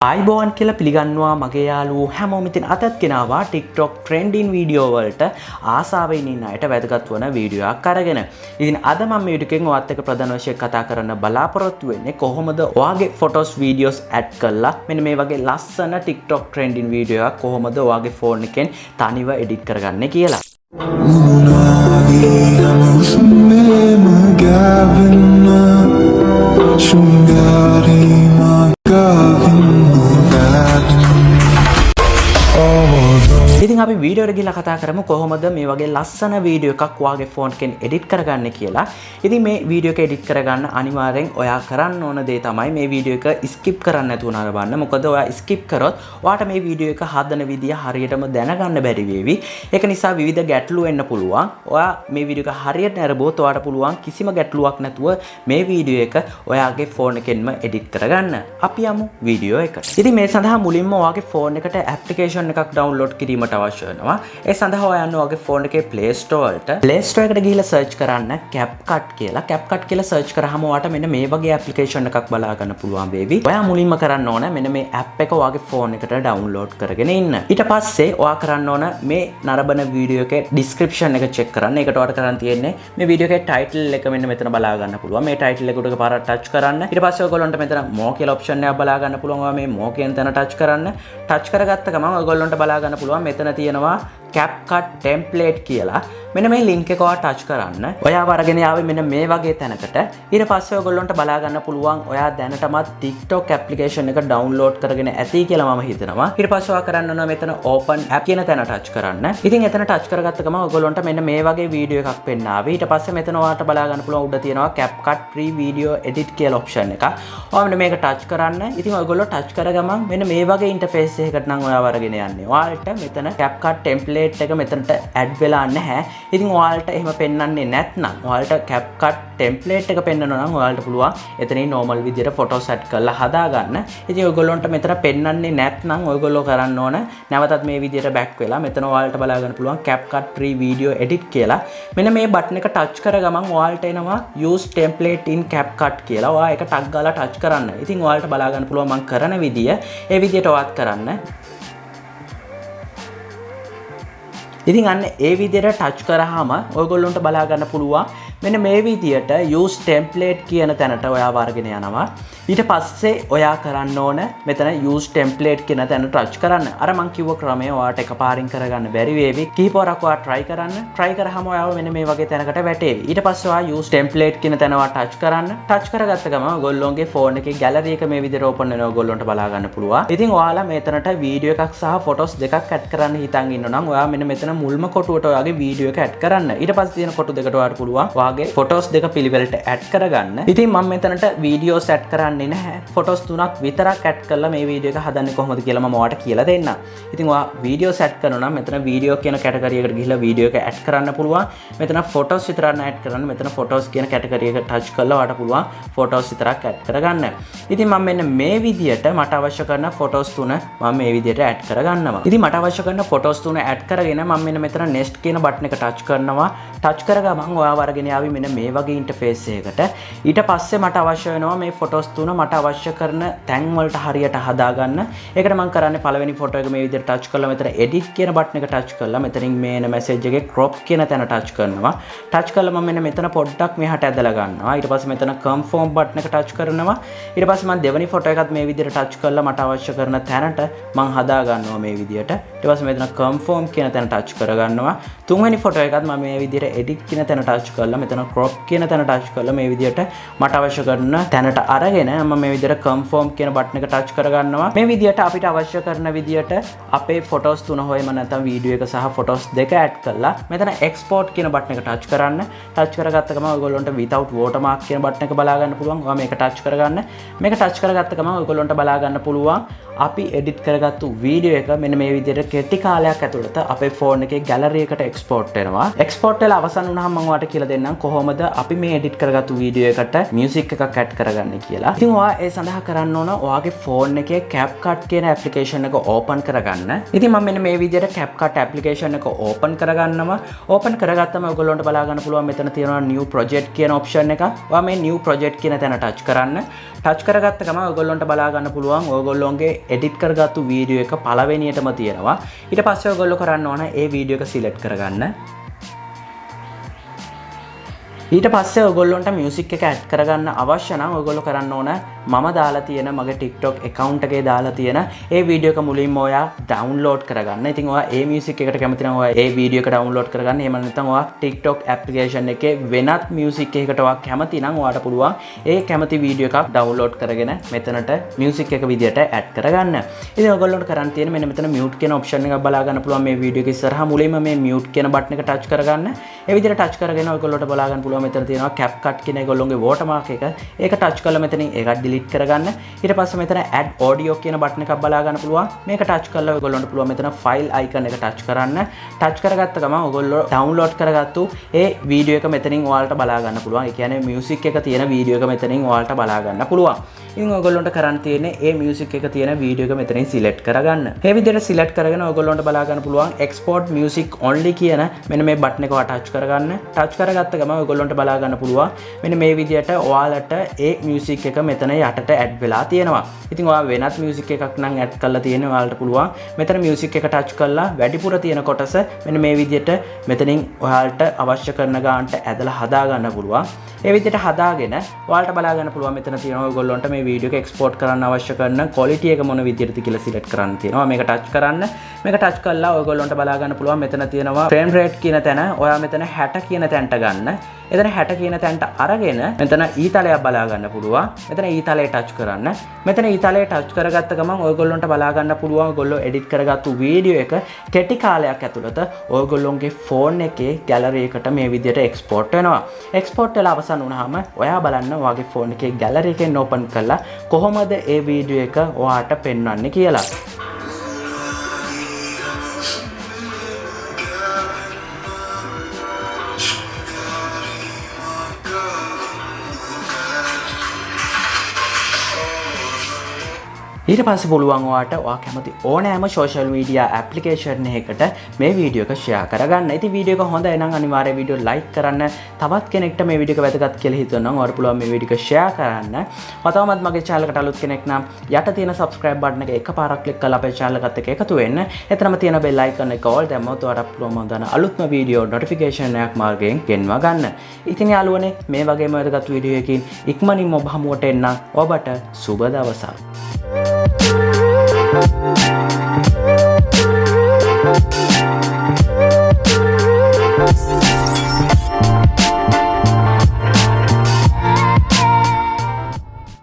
iBoan කියලා පිළිගන්නවා මගේ යාළුවෝ හැමෝම ඉතින් අතත් ගෙනාවා TikTok trending video වලට ආසාවෙන් ඉන්න අයට වැදගත් වන වීඩියෝ එකක් අරගෙන. ඉතින් අද මම මේ වීඩියෝ එකෙන් ඔයත් එක්ක ප්‍රධාන වශයෙන් කතා කරන්න බලාපොරොත්තු වෙන්නේ කොහොමද ඔයාගේ photos videos add කරලා මෙන්න මේ වගේ ලස්සන TikTok trending video එකක් කොහොමද ඔයාගේ phone එකෙන් තනිව edit කරගන්නේ කියලා. ඉතින් අපි වීඩියෝ එකට ගිහලා කතා කරමු කොහොමද මේ වගේ ලස්සන වීඩියෝ එකක් ඔයාගේ ෆෝන් එකෙන් එඩිට් කරගන්නේ කියලා. ඉතින් මේ වීඩියෝ එක එඩිට් කරගන්න අනිවාර්යෙන් ඔයා කරන්න ඕන දේ තමයි මේ වීඩියෝ එක ස්කිප් කරන්න නැතුව නරඹන්න. මොකද ඔයා ස්කිප් කරොත් ඔයාට මේ වීඩියෝ එක හදන විදිය හරියටම දැනගන්න බැරි වෙවි. ඒක නිසා විවිධ ගැටලු එන්න පුළුවන්. ඔයා මේ වීඩියෝ එක හරියට නරඹුවොත් ඔයාට පුළුවන් කිසිම ගැටලුවක් නැතුව මේ වීඩියෝ එක ඔයාගේ ෆෝන් එකෙන්ම එඩිට් කරගන්න. අපි යමු වීඩියෝ එකට. ඉතින් මේ සඳහා මුලින්ම ඔයාගේ ෆෝන් එකට ඇප්ලිකේෂන් එකක් ඩවුන්ලෝඩ් කිරීමට අවශ්‍ය වෙනවා. ඒ සඳහා ඔයන්න ඔයාගේ ෆෝන් එකේ Play Store වලට Play Store එකට ගිහිල්ලා search කරන්න CapCut කියලා. CapCut කියලා search කරාම ඔයාට මෙන්න මේ වගේ application එකක් බලා ගන්න පුළුවන් වේවි. ඔයා මුලින්ම කරන්න ඕන මෙන්න මේ app එක ඔයාගේ ෆෝන් එකට download කරගෙන ඉන්න. ඊට පස්සේ ඔයා කරන්න ඕන මේ නරඹන වීඩියෝ එකේ description එක check කරන්න. ඒකට ඔයාට කරන්න තියෙන්නේ මේ වීඩියෝ එකේ title එක මෙන්න මෙතන බලා ගන්න පුළුවන්. මේ title එක උඩ පාරක් touch කරන්න. ඊට පස්සේ ඔයගොල්ලන්ට මෙතන more කියලා option එකක් බලා ගන්න පුළුවන්. ඔයා මේ more කියන තැන touch කරන්න. touch කරගත්ත ගමන් ඔයගොල්ලන්ට බලා ගන්න පුළුවන් මෙතන තියෙනවා CapCut template කියලා. මෙන්න මේ link එක ඔයා touch කරන්න. ඔයාව අරගෙන ආවේ මෙන්න මේ වගේ තැනකට. ඊට පස්සේ ඔයගොල්ලන්ට බලා ගන්න පුළුවන් ඔයා දැනටමත් TikTok application එක download කරගෙන ඇති කියලා මම හිතනවා. ඊට පස්සේ ඔයා කරන්න ඕන මෙතන open app කියන තැන touch කරන්න. ඉතින් එතන touch කරගත්ත ගමන් ඔයගොල්ලන්ට මෙන්න මේ වගේ වීඩියෝ එකක් පෙන්නාවි. ඊට පස්සේ මෙතන ඔයාට බලා ගන්න පුළුවන් උඩ තියෙනවා CapCut free video edit කියලා option එක. ඔයා මෙන්න මේක touch කරන්න. ඉතින් ඔයගොල්ලෝ touch කර ගමන් මෙන්න මේ වගේ interface එකකට නම් ඔයාව අරගෙන යන්නේ. ඔයාලට මෙතන CapCut template එක මෙතනට add වෙලා නැහැ. ඉතින් ඔයාලට එහෙම පෙන්වන්නේ නැත්නම් ඔයාලට CapCut template එක පෙන්වනවා නම් ඔයාලට පුළුවන් එතනින් normal විදියට photos add කරලා හදා ගන්න. ඉතින් ඔයගොල්ලන්ට මෙතන පෙන්වන්නේ නැත්නම් ඔයගොල්ලෝ කරන්න ඕන නැවතත් මේ විදියට back වෙලා මෙතන ඔයාලට බලා ගන්න පුළුවන් CapCut free video edit කියලා. මෙන්න මේ button එක touch කර ගමන් ඔයාලට එනවා use template in CapCut කියලා. ඔයා ඒක ටක් ගාලා touch කරන්න. ඉතින් ඔයාලට බලා ගන්න පුළුවන් මම කරන විදිය ඒ විදියට ඔයාත් කරන්න. ඉතින් අන්න ඒ විදියට touch කරාම ඔයගොල්ලන්ට බලා ගන්න පුළුවන් මෙන්න මේ විදියට use template කියන තැනට ඔයාව අරගෙන යනවා. ඊට පස්සේ ඔයා කරන්න ඕන මෙතන use template කියන තැන touch කරන්න. අර මං කිව්ව ක්‍රමය ඔයාට එකපාරින් කරගන්න බැරි වේවි. කීපවරක් ඔයා try කරන්න. try කරාම ඔයාව මෙන්න මේ වගේ තැනකට වැටේවි. ඊට පස්සේ ඔයා use template කියන තැන ඔයා touch කරන්න. touch කරගත්ත ගමන් ඔයගොල්ලෝගේ phone එකේ gallery එක මේ විදියට open වෙනවා ඔයගොල්ලන්ට බලා ගන්න පුළුවන්. ඉතින් ඔයාලා මෙතනට video එකක් සහ photos දෙකක් add කරන්න හිතන් ඉන්නවා නම් ඔයා මෙන්න මෙතන මුල්ම කොටුවට ඔයාගේ video එක add කරන්න. ඊට පස්සේ තියෙන කොටු දෙකට ඔයාට පුළුවන් ඔයාගේ photos දෙක පිළිවෙලට add කරගන්න. ඉතින් මම මෙතනට videos add කරන්නේ නැහැ. photos තුනක් විතරක් add කරලා මේ video එක හදන්නේ කොහොමද කියලා මම ඔයාලට කියලා දෙන්නම්. ඉතින් ඔයා videos add කරනවා නම් මෙතන video කියන category එකට ගිහිල්ලා video එක add කරන්න පුළුවන්. මෙතන photos විතරක් add කරන්න. මෙතන photos කියන category එක touch කරලා ඔයාලට පුළුවන් photos විතරක් add කරගන්න. ඉතින් මම මෙන්න මේ විදියට මට අවශ්‍ය කරන photos තුන මම මේ විදියට add කරගන්නවා. ඉතින් මට අවශ්‍ය කරන photos තුන add කරගෙන මම මෙන්න මෙතන next කියන button එක touch කරනවා. touch කරගමන් ඔයාව අරගෙන ආවි මෙන්න මේ වගේ interface එකකට. ඊට පස්සේ මට අවශ්‍ය වෙනවා මේ photos තුන මට අවශ්‍ය කරන තැන් වලට හරියට හදා ගන්න. ඒකට මම කරන්නේ පළවෙනි photo එක මේ විදිහට touch කරලා මෙතන edit කියන button එක touch කරලා මෙතනින් මේන message එකේ crop කියන තැන touch කරනවා. touch කරලා මම මෙන්න මෙතන පොඩ්ඩක් මෙහාට ඇදලා ගන්නවා. ඊට පස්සේ මෙතන confirm button එක touch කරනවා. ඊට පස්සේ මම දෙවෙනි photo එකත් මේ විදිහට touch කරලා මට අවශ්‍ය කරන තැනට මම හදා ගන්නවා මේ විදිහට. ඊට පස්සේ මෙතන confirm කියන තැන touch කරගන්නවා. තුන්වෙනි photo එකත් මම මේ විදිහට edit කියන තැන touch කරලා මෙතන crop කියන තැන touch කරලා මේ විදිහට මට අවශ්‍ය කරන තැනට අරගෙන මම මේ විදිහට confirm කියන button එක touch කරගන්නවා. මේ විදිහට අපිට අවශ්‍ය කරන විදිහට අපේ photos තුන හොයම නැත්නම් video එක සහ photos දෙක add කරලා මෙතන export කියන button එක touch කරන්න. touch කරගත්ත ගමන් ඔයගොල්ලන්ට without watermark කියන button එක බලා ගන්න පුළුවන්. ඔයා මේක touch කරගන්න. මේක touch කරගත්ත ගමන් ඔයගොල්ලන්ට බලා ගන්න පුළුවන් අපි edit කරගත්තු video එක මෙන්න මේ විදිහට කෙටි කාලයක් ඇතුළත අපේ phone එකේ gallery එකට export වෙනවා. export වෙලා අවසන් වුණාම මම ඔයාලට කියලා දෙන්නම් කොහොමද අපි මේ edit කරගත්තු video එකට music එකක් add කරගන්නේ කියලා. ඉතින් ඔයා ඒ සඳහා කරන්න ඕන ඔයාගේ phone එකේ CapCut කියන application එක open කරගන්න. ඉතින් මම මෙන්න මේ විදිහට CapCut application එක open කරගන්නවා. open කරගත්තම ඔයගොල්ලන්ට බලා ගන්න පුළුවන් මෙතන තියෙනවා new project කියන option එක. ඔයා මේ new project කියන තැන touch කරන්න. touch කරගත්ත ගමන් ඔයගොල්ලන්ට බලා ගන්න පුළුවන් ඔයගොල්ලෝගේ edit කරගත්තු වීඩියෝ එක පළවෙනියටම තියෙනවා. ඊට පස්සේ ඔයගොල්ලෝ කරන්න ඕන ඒ වීඩියෝ එක select කරගන්න. ඊට පස්සේ ඔයගොල්ලන්ට මියුසික් එක ඇඩ් කරගන්න අවශ්‍ය නම් ඔයගොල්ලෝ කරන්න ඕන මම දාලා තියෙන මගේ TikTok account එකේ දාලා තියෙන ඒ වීඩියෝ එක මුලින්ම ඔයා download කරගන්න. ඉතින් ඔයා ඒ මියුසික් එකට කැමති නම් ඔයා ඒ වීඩියෝ එක download කරගන්න. එහෙම නැත්නම් ඔයා TikTok application එකේ වෙනත් මියුසික් එකකට ඔයා කැමති නම් ඔයාට පුළුවන් ඒ කැමති වීඩියෝ එකක් download කරගෙන මෙතනට මියුසික් එක විදියට ඇඩ් කරගන්න. ඉතින් ඔයගොල්ලන්ට කරන්න තියෙන්නේ මෙන්න මෙතන mute කියන option එක බලා ගන්න පුළුවන් මේ වීඩියෝ එක ඉස්සරහා මුලින්ම මේ mute කියන button එක touch කරගන්න. ඒ විදියට touch කරගෙන ඔයගොල්ලන්ට බලා ගන්න පුළුවන් මෙතන තියෙනවා CapCut කියන ඒගොල්ලෝගේ watermark එක. ඒක touch කරලා මෙතනින් ඒකත් delete කරගන්න. ඊට පස්සේ මෙතන add audio කියන button එකක් බලා ගන්න පුළුවන්. මේක touch කරලා ඔයගොල්ලන්ට පුළුවන් මෙතන file icon එක touch කරන්න. touch කරගත්ත ගමන් ඔයගොල්ලෝ download කරගත්තු ඒ වීඩියෝ එක මෙතනින් ඔයාලට බලා ගන්න පුළුවන්. ඒ කියන්නේ music එක තියෙන වීඩියෝ එක මෙතනින් ඔයාලට බලා ගන්න පුළුවන්. ඉතින් ඔයගොල්ලන්ට කරන්න තියෙන්නේ ඒ music එක තියෙන වීඩියෝ එක මෙතනින් select කරගන්න. මේ විදිහට select කරගෙන ඔයගොල්ලන්ට බලා ගන්න පුළුවන් export music only කියන මෙන්න මේ button එක touch කරගන්න. touch කරගත්ත ගමන් ඔයගොල්ලන්ට බලා ගන්න පුළුවන් මෙන්න මේ විදිහට ඔයාලට ඒ music එක මෙතන යටට add වෙලා තියෙනවා. ඉතින් ඔයා වෙනත් music එකක් නම් add කරලා තියෙනවා ඔයාලට පුළුවන් මෙතන music එක touch කරලා වැඩිපුර තියෙන කොටස මෙන්න මේ විදිහට මෙතනින් ඔයාලට අවශ්‍ය කරන ගානට ඇදලා හදා ගන්න පුළුවන්. ඒ විදිහට හදාගෙන ඔයාලට බලා ගන්න පුළුවන් මෙතන තියෙනවා ඔයගොල්ලන්ට මේ වීඩියෝ එක export කරන්න අවශ්‍ය කරන quality එක මොන විදිහටද කියලා select කරන්න තියෙනවා. මේක touch කරන්න. මේක touch කරලා ඔයගොල්ලන්ට බලා ගන්න පුළුවන් මෙතන තියෙනවා frame rate කියන තැන. ඔයා මෙතන 60 කියන තැනට ගන්න. එතන 60 කියන තැනට අරගෙන මෙතන ඊතලයක් බලා ගන්න පුළුවන්. මෙතන ඊතලය touch කරන්න. මෙතන ඊතලය touch කරගත්ත ගමන් ඔයගොල්ලන්ට බලා ගන්න පුළුවන් ඔයගොල්ලෝ edit කරගත්තු වීඩියෝ එක කෙටි කාලයක් ඇතුළත ඔයගොල්ලොන්ගේ phone එකේ gallery එකට මේ විදිහට export වෙනවා. export වෙලා අවසන් වුණාම ඔයා බලන්න ඔයාගේ phone එකේ gallery එකෙන් open කරලා කොහොමද ඒ වීඩියෝ එක ඔයාට පෙන්වන්නේ කියලා. ඊට පස්සේ පුළුවන් ඔයාට ඔයා කැමති ඕනෑම social media application එකකට මේ වීඩියෝ එක share කරගන්න. ඉතින් වීඩියෝ එක හොඳයි නම් අනිවාර්යයෙන් වීඩියෝ like කරන්න. තවත් කෙනෙක්ට මේ වීඩියෝ එක වැදගත් කියලා හිතනවා නම් ඔයාට පුළුවන් මේ වීඩියෝ එක share කරන්න. ඔතවමත් මගේ channel එකට අලුත් කෙනෙක් නම් යට තියෙන subscribe button එක එකපාරක් click කරලා අපේ channel එකත් එක්ක එකතු වෙන්න. එතනම තියෙන bell icon එක all දැම්මොත් ඔයාට පුළුවන් මම දාන අලුත්ම වීඩියෝ notification එකක් මාර්ගයෙන් ගෙන්වා ගන්න. ඉතින් යාළුවනේ මේ වගේම වැදගත් වීඩියෝ එකකින් ඉක්මනින්ම ඔබ හමුවට එන්න. ඔබට සුබ දවසක්. Thank you.